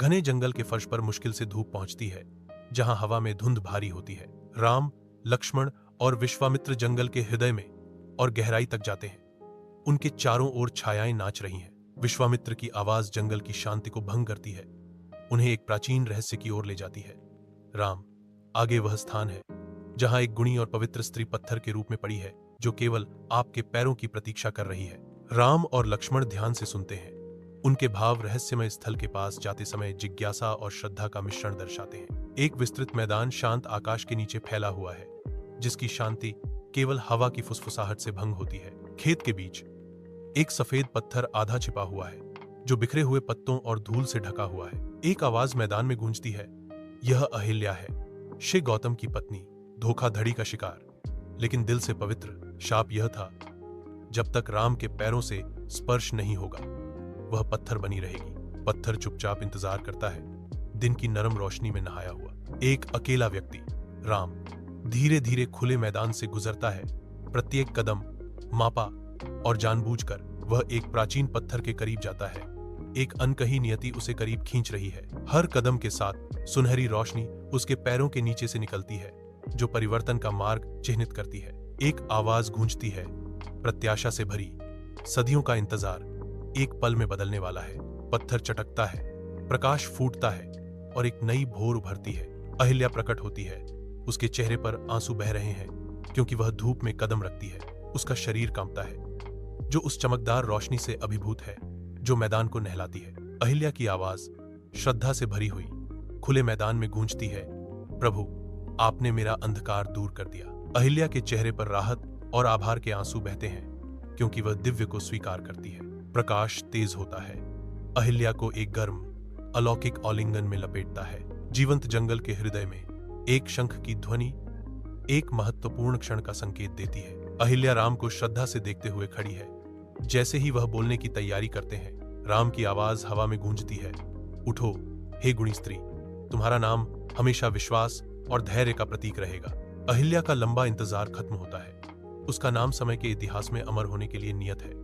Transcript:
घने जंगल के फर्श पर मुश्किल से धूप पहुंचती है, जहां हवा में धुंध भारी होती है। राम, लक्ष्मण और विश्वामित्र जंगल के हृदय में और गहराई तक जाते हैं। उनके चारों ओर छायाएं नाच रही हैं। विश्वामित्र की आवाज जंगल की शांति को भंग करती है, उन्हें एक प्राचीन रहस्य की ओर ले जाती है। राम, आगे वह स्थान है जहां एक गुणी और पवित्र स्त्री पत्थर के रूप में पड़ी है, जो केवल आपके पैरों की प्रतीक्षा कर रही है। राम और लक्ष्मण ध्यान से सुनते हैं। उनके भाव रहस्यमय स्थल के पास जाते समय जिज्ञासा और श्रद्धा का मिश्रण दर्शाते हैं। एक विस्तृत मैदान शांत आकाश के नीचे फैला हुआ है, जिसकी शांति केवल हवा की फुसफुसाहट से भंग होती है। खेत के बीच एक सफेद पत्थर आधा छिपा हुआ है, जो बिखरे हुए पत्तों और धूल से ढका हुआ है। एक आवाज मैदान में गूंजती है, यह अहिल्या है, ऋषि गौतम की पत्नी, धोखाधड़ी का शिकार, लेकिन दिल से पवित्र। शाप यह था, जब तक राम के पैरों से स्पर्श नहीं होगा, वह पत्थर बनी रहेगी। पत्थर चुपचाप इंतजार करता है, दिन की नरम रोशनी में नहाया हुआ। एक अकेला व्यक्ति, राम, धीरे धीरे खुले मैदान से गुजरता है। प्रत्येक कदम मापा और जानबूझकर वह एक प्राचीन पत्थर के करीब जाता है। एक अनकही नियति उसे करीब खींच रही है। हर कदम के साथ सुनहरी रोशनी उसके पैरों के नीचे से निकलती है, जो परिवर्तन का मार्ग चिह्नित करती है। एक आवाज गूंजती है, प्रत्याशा से भरी, सदियों का इंतजार एक पल में बदलने वाला है। पत्थर चटकता है, प्रकाश फूटता है और एक नई भोर उभरती है। अहिल्या प्रकट होती है, उसके चेहरे पर आंसू बह रहे हैं, क्योंकि वह धूप में कदम रखती है। उसका शरीर कांपता है, जो उस चमकदार रोशनी से अभिभूत है जो मैदान को नहलाती है। अहिल्या की आवाज श्रद्धा से भरी हुई खुले मैदान में गूंजती है, प्रभु, आपने मेरा अंधकार दूर कर दिया। अहिल्या के चेहरे पर राहत और आभार के आंसू बहते हैं, क्योंकि वह दिव्य को स्वीकार करती है। प्रकाश तेज होता है, अहिल्या को एक गर्म अलौकिक आलिंगन में लपेटता है। जीवंत जंगल के हृदय में एक शंख की ध्वनि एक महत्वपूर्ण क्षण का संकेत देती है। अहिल्या राम को श्रद्धा से देखते हुए खड़ी है। जैसे ही वह बोलने की तैयारी करते हैं, राम की आवाज हवा में गूंजती है, उठो हे गुणी स्त्री, तुम्हारा नाम हमेशा विश्वास और धैर्य का प्रतीक रहेगा। अहिल्या का लंबा इंतजार खत्म होता है। उसका नाम समय के इतिहास में अमर होने के लिए नियत है।